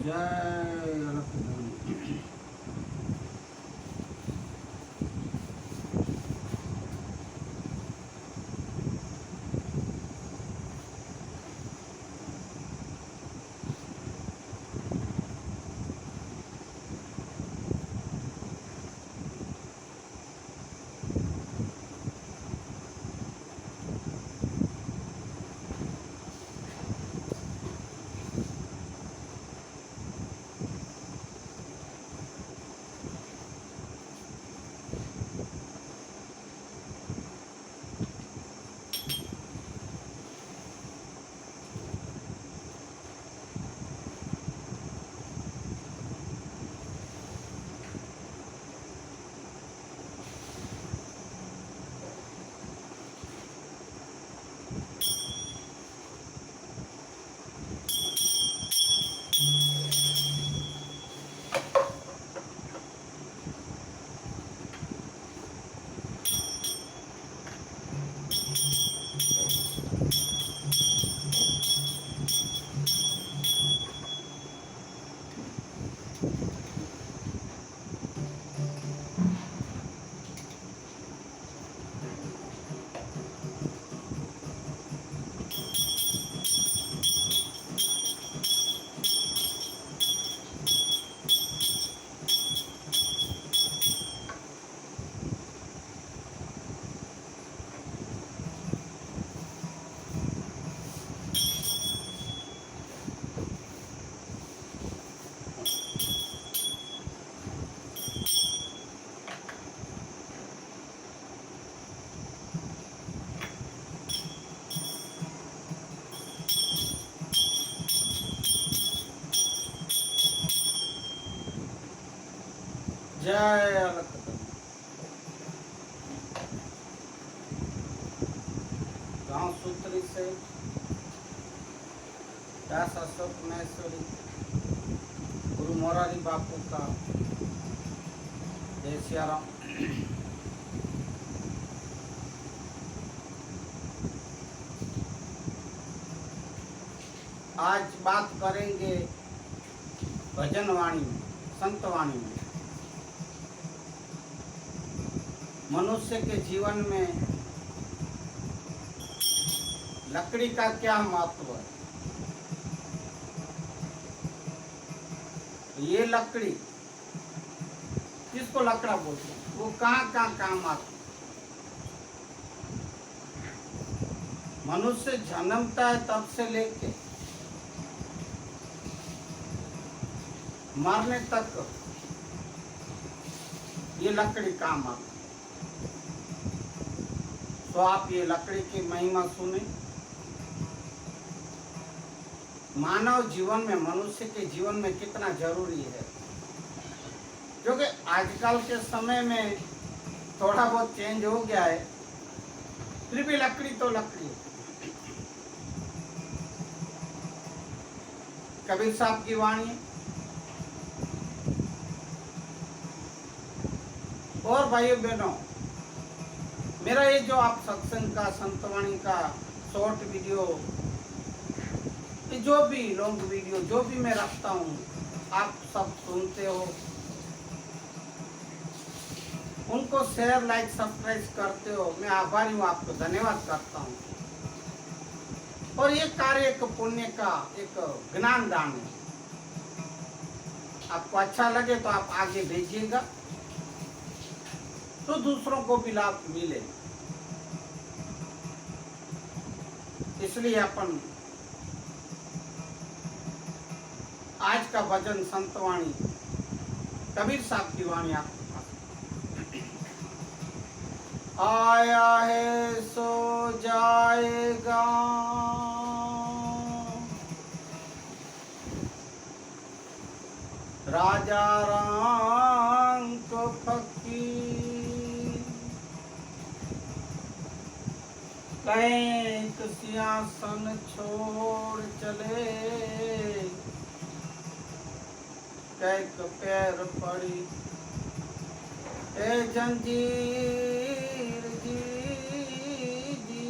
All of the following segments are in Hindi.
जय अलख। जय अलख। गांव सूत्री से दास अशोक महेश्वरी गुरु मोरारी बापू का जय सिया राम। आज बात करेंगे भजन वाणी में, संत वाणी में। मनुष्य के जीवन में लकड़ी का क्या महत्व है? ये लकड़ी किसको लकड़ा बोलते हैं? वो कहाँ कहाँ काम आती है? मनुष्य जन्मता है तब से लेके मरने तक ये लकड़ी काम आती है। तो आप ये लकड़ी की महिमा सुने। मानव जीवन में, मनुष्य के जीवन में कितना जरूरी है, क्योंकि आजकल के समय में थोड़ा बहुत चेंज हो गया है, फिर भी लकड़ी तो लकड़ी है। कबीर साहब की वाणी और भाइयों बहनों, मेरा ये जो आप सत्संग का, संतवाणी का शॉर्ट वीडियो, जो भी लॉन्ग वीडियो जो भी मैं रखता हूँ, आप सब सुनते हो, उनको शेयर, लाइक, सब्सक्राइब करते हो। मैं आभारी हूँ, आपको धन्यवाद करता हूँ। और ये कार्य एक पुण्य का एक ज्ञान दान है। आपको अच्छा लगे तो आप आगे भेजिएगा, तो दूसरों को भी लाभ मिले। इसलिए अपन आज का भजन संतवाणी कबीर साहब की वाणी आपके पास। आया है सो जाएगा, राजा राम को फकीर, कैक सिंहासन छोड़ चले, कैक पैर पड़ी ए जंजीर जी जी,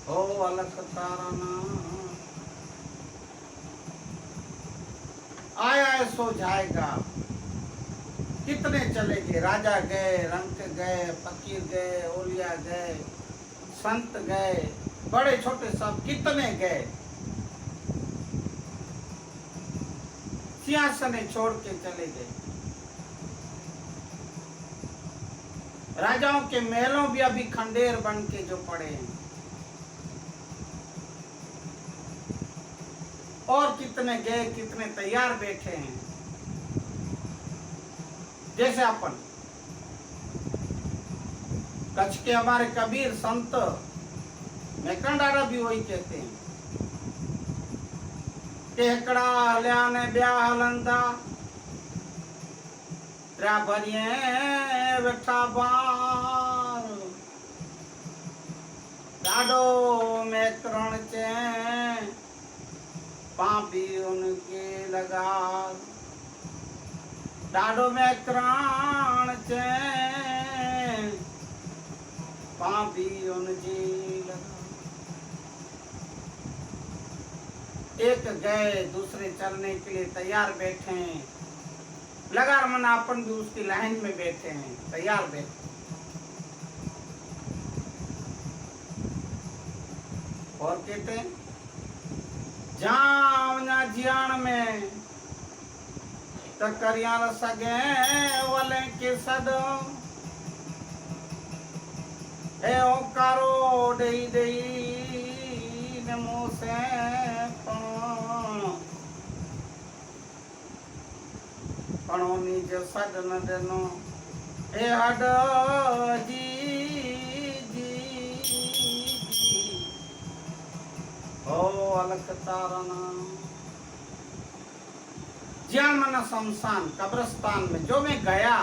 हो अलख तारा ना आया सो जाएगा। कितने चले गए, राजा गए, रंक गए, फकीर गए, ओलिया गए, संत गए, बड़े छोटे सब कितने गए, सिंहासन छोड़ के चले गए। राजाओं के महलों भी अभी खंडेर बन के जो पड़े हैं। और कितने गए, कितने तैयार बैठे हैं। जैसे अपन कच्छ के हमारे कबीर संत मैकंडारा भी वही कहते हैं, टेकड़ा हल्या ने ब्याह हलंदा त्रा भरिए बैठा बार, डाडो में करण चे पापी उनके लगा, डाडो में करण चे पापी उनकी लगा। एक गए, दूसरे चलने के लिए तैयार बैठे हैं। लगार मन अपन भी उसकी लाइन में बैठे हैं, तैयार बैठे। और कहते हैं जावना जियान में तकरिया सगे वाले के सदो ए ओकारो दई दई नमो से पणो निज सदन देनो ए हड जी ओ अलख तारना। ज्ञान मना शमशान कब्रिस्तान में जो मैं गया,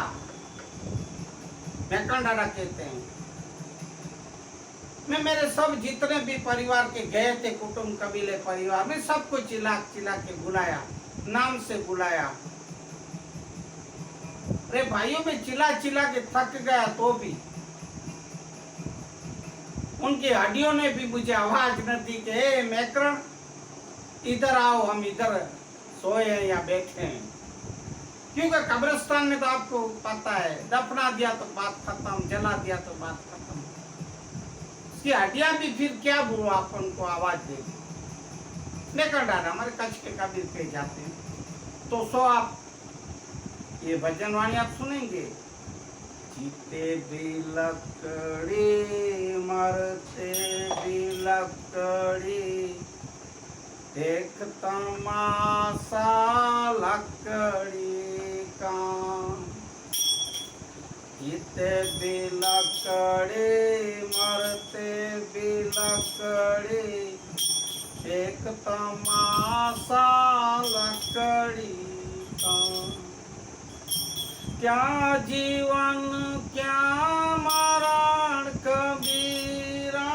मैकंडारा कहते हैं, मैं मेरे सब जितने भी परिवार के गए थे, कुटुंब कबीले परिवार में सबको चिल्ला चिल्ला के बुलाया, नाम से बुलाया। अरे भाइयों में चिल्ला चिल्ला के थक गया तो भी उनकी हड्डियों ने भी मुझे आवाज न दी कि ए मैकरण इधर आओ, हम इधर सोए हैं या बैठे हैं। क्योंकि कब्रिस्तान में तो आपको पता है, दफना दिया तो बात खत्म, जला दिया तो बात खत्म। उसकी हड्डियां भी फिर क्या बुआ अपन को आवाज देगी। मैकंडारा हमारे कच्छ के कबीर पे जाते हैं तो सो आप ये भजन वाणी आप सुनेंगे। जीते भी लकड़ी मरते भी लकड़ी, देख तमाशा लकड़ी का। जीते भी लकड़ी मरते भी लकड़ी, देख तमाशा लकड़ी का। क्या जीवन क्या मरण कबीरा,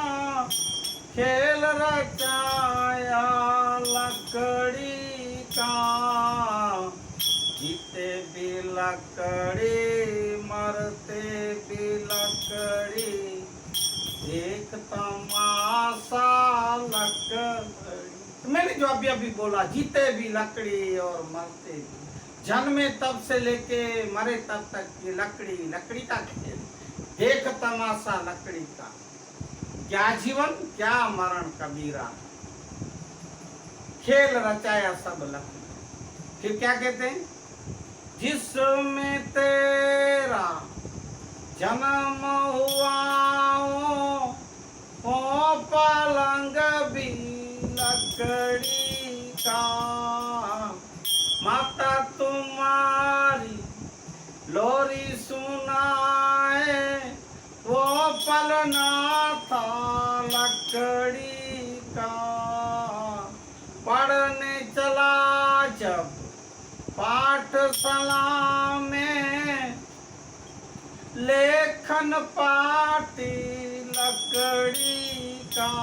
खेल रचाया लकड़ी का। जीते भी लकड़ी मरते भी लकड़ी, एक तमाशा लकड़ी। मैंने जो अभी बोला, जीते भी लकड़ी और मरते भी, जन्मे तब से लेके मरे तब तक ये लकड़ी का खेल, देख तमाशा लकड़ी का। क्या जीवन क्या मरण कबीरा, खेल रचाया सब लकड़ी। फिर क्या कहते हैं, जिसमें तेरा जन्म हुआ ओ पलंग भी लकड़ी का। माता तुम्हारी लोरी सुनाए, वो पलना था लकड़ी का। पढ़ने चला जब पाठशाला में, लेखन पाठी लकड़ी का।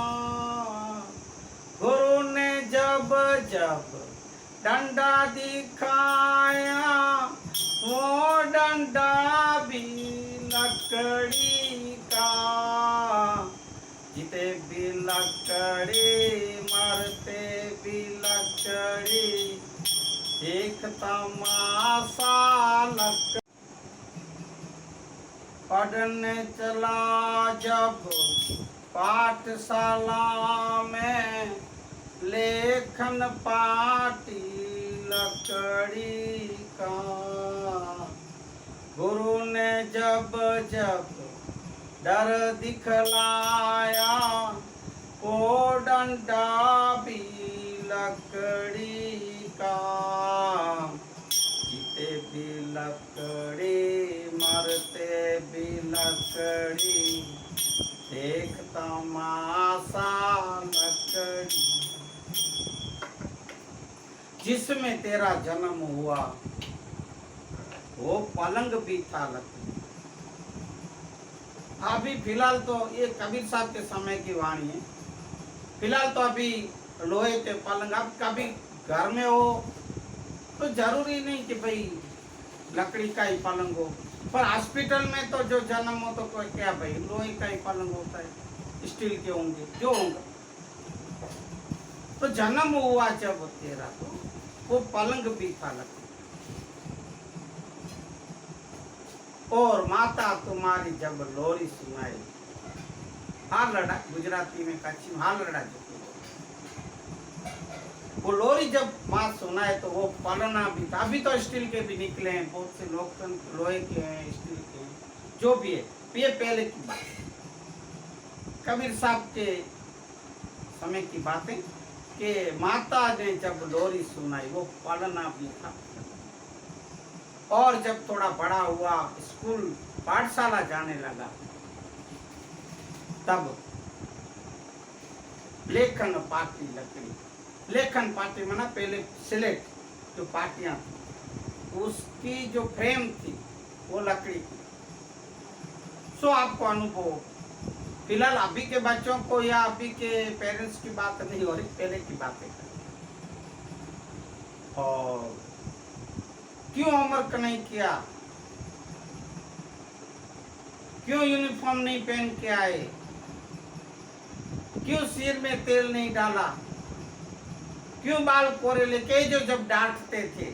गुरु ने जब जब डंडा दिखाया, वो डंडा भी लकड़ी का। जीते भी लकड़ी मरते भी लकड़ी, देखता मासा लक पढ़ने चला जब पाठशाला में, लेखन पाटी लकड़ी का। गुरु ने जब जब डर दिखलाया, वो डंडा भी लकड़ी का। जीते भी लकड़ी, मरते भी लकड़ी, देखता मासा लकड़ी। जिसमें तेरा जन्म हुआ वो पलंग भी था लकड़ी। अभी फिलहाल तो ये कबीर साहब के समय की वाणी है। फिलहाल तो अभी लोहे के पलंग, अब कभी घर में हो तो जरूरी नहीं कि भाई लकड़ी का ही पलंग हो, पर हॉस्पिटल में तो जो जन्म हो तो कोई क्या भाई लोहे का ही पलंग होता है, स्टील के होंगे जो होंगे। तो जन्म हुआ जब तेरा तो वो पलंग भी था लकड़ी। और माता तुम्हारी जब लोरी सुनाई, हाल लड़ा गुजराती में कच्ची हाल लड़ा जो वो लोरी जब माँ सुनाए तो वो पलना भी था। अभी तो स्टील के भी निकले हैं, बहुत से लोग लोहे के हैं, स्टील के हैं, जो भी है। ये पहले की बात, कबीर साहब के समय की बातें कि माता ने जब लोरी सुनाई वो पलना भी था। और जब थोड़ा बड़ा हुआ, स्कूल पाठशाला जाने लगा, तब लेखन पाटी लकड़ी। लेखन पाटी माना पहले सिलेट जो पाटियां थी उसकी जो फ्रेम थी वो लकड़ी की। सो आपको अनुभव, फिलहाल अभी के बच्चों को या अभी के पेरेंट्स की बात नहीं हो रही, पहले की बातें कर। और क्यों होमवर्क नहीं किया, क्यों यूनिफॉर्म नहीं पहन के आए, क्यों सिर में तेल नहीं डाला, क्यों बाल कोरे लेके, जो जब डांटते थे,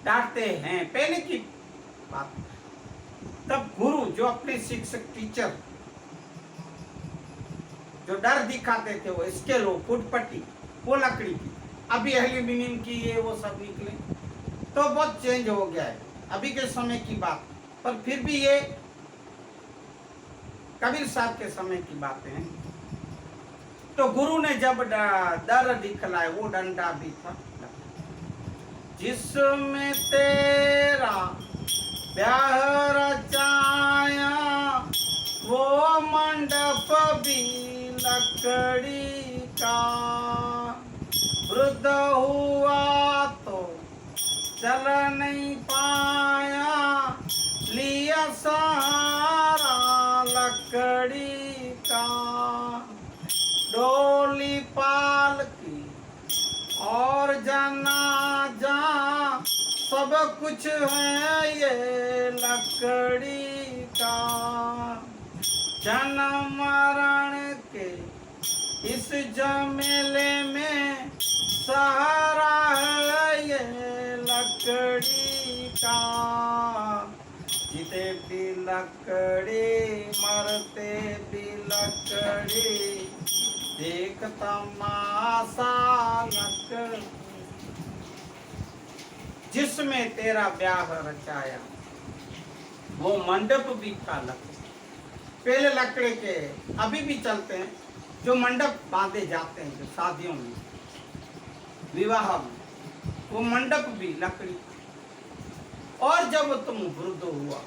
डांटते हैं पहले की बात। तब गुरु जो अपने शिक्षक टीचर जो डर दिखाते थे वो स्केल हो, फुटपट्टी वो लकड़ी की। अभी एल्यूमिनियम की ये वो सब निकले तो बहुत चेंज हो गया है अभी के समय की बात। पर फिर भी ये कबीर साहब के समय की बातें हैं। तो गुरु ने जब डर दिखलाए वो डंडा भी था। जिसमें तेरा ब्याह रचाया वो मंडप भी लकड़ी का। वृद्ध हुआ तो चल नहीं पाया, लिया सहारा लकड़ी का। डोली पालकी और जनाजा सब कुछ है ये लकड़ी का। जन्म मरण के इस झमेले में सहारा है ये लकड़ी का। जीते भी लकड़ी, मरते भी लकड़ी, देखता मासा लकड़ी। जिसमें तेरा ब्याह रचाया वो मंडप भी था लकड़ी। पहले लकड़ी के अभी भी चलते हैं जो मंडप बांधे जाते हैं, जो शादियों में, विवाह में, वो मंडप भी लकड़ी। और जब तुम वृद्ध हुआ,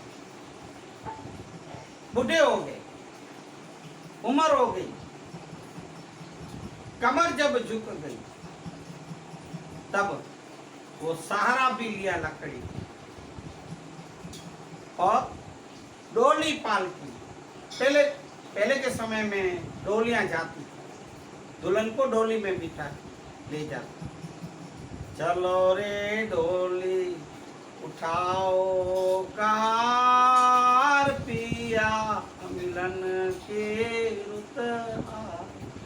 बूढ़े हो गए, उम्र हो गई, कमर जब झुक गई, तब वो सहारा भी लिया लकड़ी। और डोली पालकी, पहले के समय में डोलियां जाती थी, दुल्हन को डोली में बिठा ले जाती। चलो रे डोली उठाओ कार पिया, मिलन के रुत।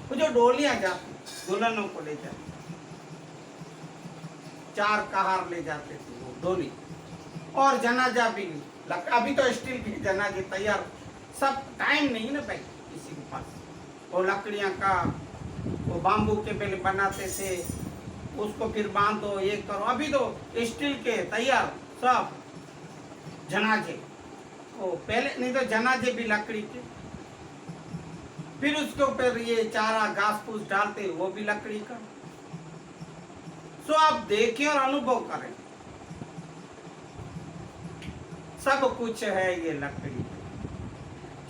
वो जो डोलियां जाती दुल्हनों को ले जाती, 4 कहार ले जाते थे वो डोली, और जनाजा भी अभी तो स्टील की जनाजे तैयार, सब टाइम नहीं ना भाई किसी के पास, वो लकड़ियां का वो बाम्बू के पहले बनाते थे, उसको फिर बांधो ये करो, अभी तो स्टील के तैयार सब जनाजे, वो पहले नहीं तो जनाजे भी लकड़ी के, फिर उसके ऊपर ये चारा घास फूस डालते वो भी लकड़ी का। सो आप देखें और अनुभव करें, सब कुछ है ये लकड़ी।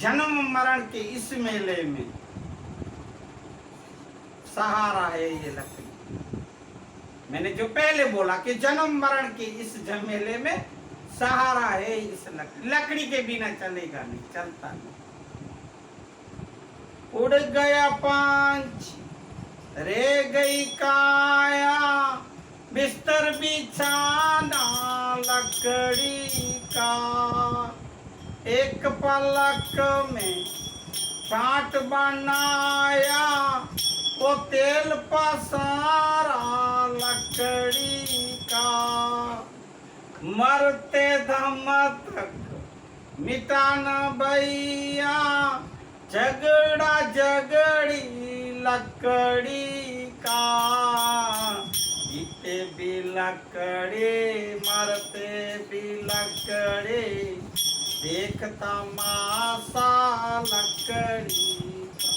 जन्म मरण के इस मेले में सहारा है ये लकड़ी। मैंने जो पहले बोला कि जन्म मरण के इस झमेले में सहारा है इस लकड़ी, लकड़ी के बिना चलेगा नहीं, चलता नहीं। उड़ गया पंछ रह गई काया, बिस्तर बिछाना लकड़ी का, एक पलक में टाट बनाया, वो तेल पसारा लकड़ी का, मरते दम तक मिटाना भैया, झगड़ा झगड़ी लकड़ी का, जीते भी लकड़ी मरते भी लकड़ी, देखता मासा लकड़ी का।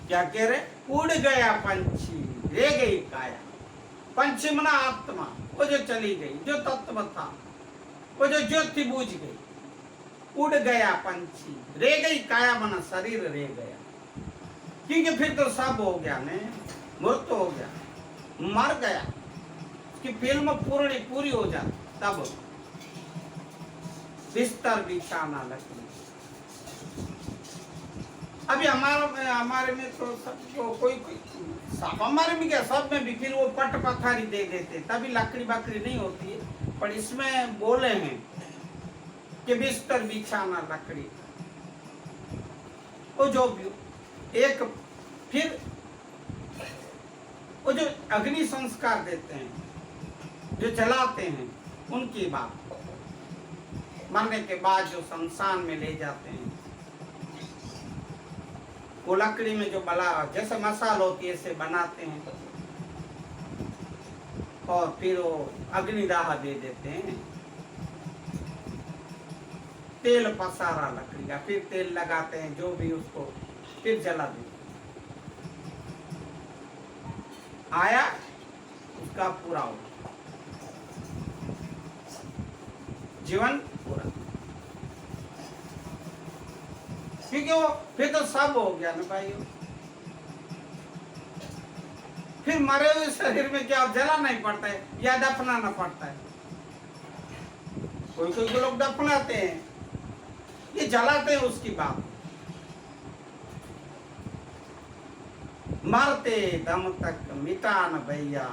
क्या कह रहे? उड़ गया पंछी रह गई काया, पंछी मना आत्मा, वो जो चली गई, जो तत्व था, वो जो ज्योति बुझ गई, उड़ गया पंछी, रह गई काया मना शरीर रह गया, क्योंकि फिर तो सब हो गया ने, मृत्यु हो गया, मर गया, उसकी फिल्म पूरी हो जाती, तब बिस्तर बिछाना लकड़ी। अभी हमारे में तो सबको कोई सब, हमारे में क्या सब में भी फिर वो पट पथारी दे देते, तभी लकड़ी बकड़ी नहीं होती है, पर इसमें बोले हैं कि बिस्तर बिछाना लकड़ी। वो जो भी एक फिर वो जो अग्नि संस्कार देते हैं, जो जलाते हैं, उनकी बात, मरने के बाद जो शमशान में ले जाते हैं, वो लकड़ी में जो बला जैसे मसाल होती है ऐसे बनाते हैं, और फिर वो अग्निदाह दे देते हैं, तेल पसारा लकड़ी का, फिर तेल लगाते हैं, जो भी उसको फिर जला देते, आया उसका पूरा हो जीवन पूरा, क्योंकि वो फिर तो सब हो गया ना भाइयों। फिर मरे हुए शरीर में क्या जलाना ही पड़ता है या दफनाना पड़ता है? कोई कोई लोग दफनाते हैं, ये जलाते हैं उसकी बात। मरते दम तक मिटान भैया,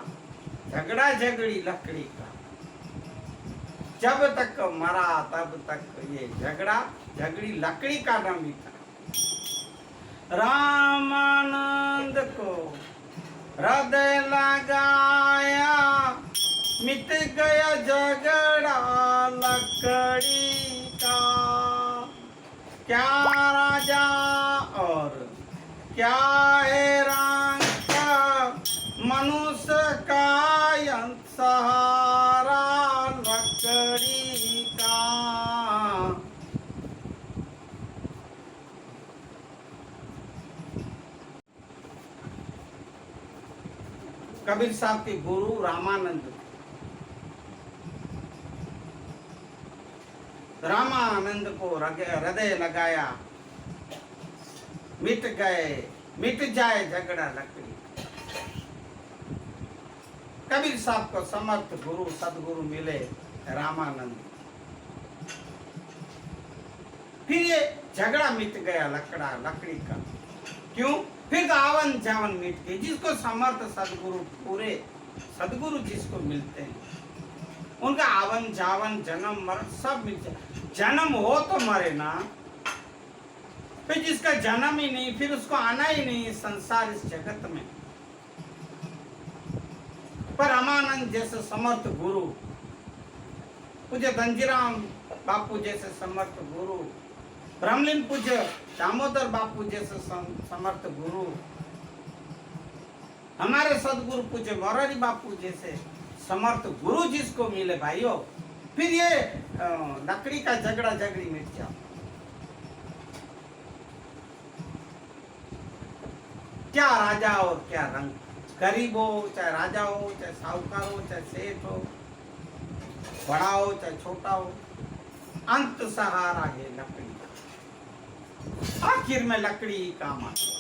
झगड़ा झगड़ी लकड़ी का, जब तक मरा तब तक ये झगड़ा झगड़ी लकड़ी का न मिटा। रामानंद को हृदय लगाया, मिट गया झगड़ा लकड़ी का, क्या राजा और क्या है रंग का, मनुष्य का अंत सहारा लकड़ी का। कबीर साहब के गुरु रामानंद को हृदय लगाया, मिट जाए झगड़ा लकड़ी। कबीर साहब को समर्थ गुरु सदगुरु मिले रामानंद, फिर ये झगड़ा मिट गया लकड़ी का। क्यों? फिर तो आवन जावन मिट गई। जिसको समर्थ सदगुरु, पूरे सदगुरु जिसको मिलते हैं, उनका आवन जावन जन्म मरण सब मिल जाए। जन्म हो तो मरे ना, फिर जिसका जन्म ही नहीं, फिर उसको आना ही नहीं संसार इस जगत में। पर रामानंद जैसे समर्थ गुरु, पूज्य धनजीराम बापू जैसे समर्थ गुरु, ब्रह्मलीन पूज्य दामोदर बापू जैसे समर्थ गुरु, हमारे सदगुरु पूज्य मोरारी बापू जैसे समर्थ गुरु जिसको मिले भाइयों, फिर ये लकड़ी का झगड़ा झगड़ी मिट जाओ। क्या राजा और क्या रंग, गरीब हो चाहे राजा हो, चाहे साहूकार हो, चाहे सेठ हो, बड़ा हो चाहे छोटा हो, अंत सहारा है लकड़ी का। आखिर में लकड़ी ही काम आती है।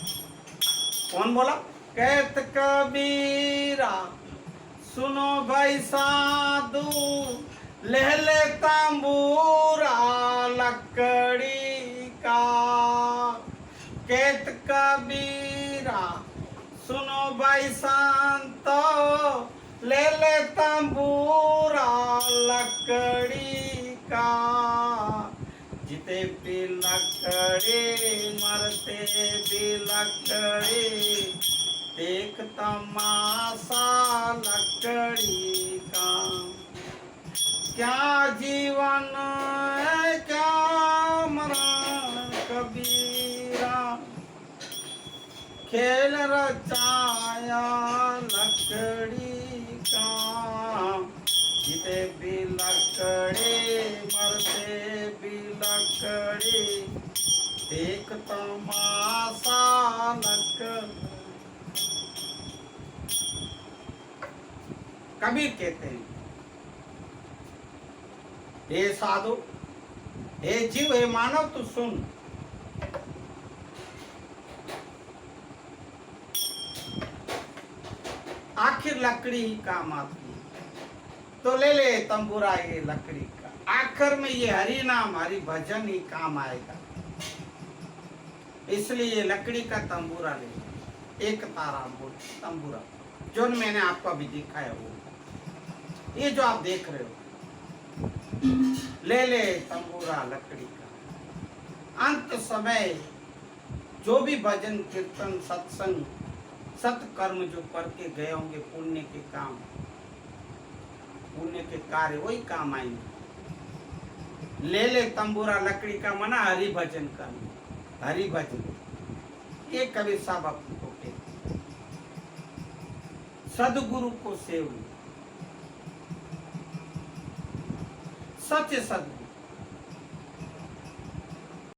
कौन बोला? कहत कबीरा सुनो भाई साधु, ले ले तंबूरा लकड़ी का। कहत कबीरा सुनो भाई संतो, ले ले तंबूरा लकड़ी का। जीते भी लकड़ी मरते भी लकड़ी, देख तमाशा लकड़ी का। क्या जीवन है क्या मरण कबीरा, खेल रचाया लकड़ी का। जीते भी लकड़ी मरते भी लकड़ी, देख तमाशा लकड़ी। कबीर कहते हैं, हे साधु, हे जीव, हे मानव, तू सुन। आखिर लकड़ी ही काम आती है, तो ले ले तंबूरा ये लकड़ी का। आखिर में ये हरि नाम हरि भजन ही काम आएगा, इसलिए ये लकड़ी का तंबूरा ले। एक तारा बोल तंबूरा, जो मैंने आपको अभी दिखाया वो, ये जो आप देख रहे हो, ले ले तंबूरा लकड़ी का। अंत समय जो भी भजन कीर्तन सत्संग सत्कर्म जो करके गए होंगे, पुण्य के काम, पुण्य के कार्य, वही काम आएंगे। ले ले तंबूरा लकड़ी का मना हरि भजन करना, हरि भजन। ये कबीर साहब आपको कहते, सदगुरु को सेव, सच सदगुरु।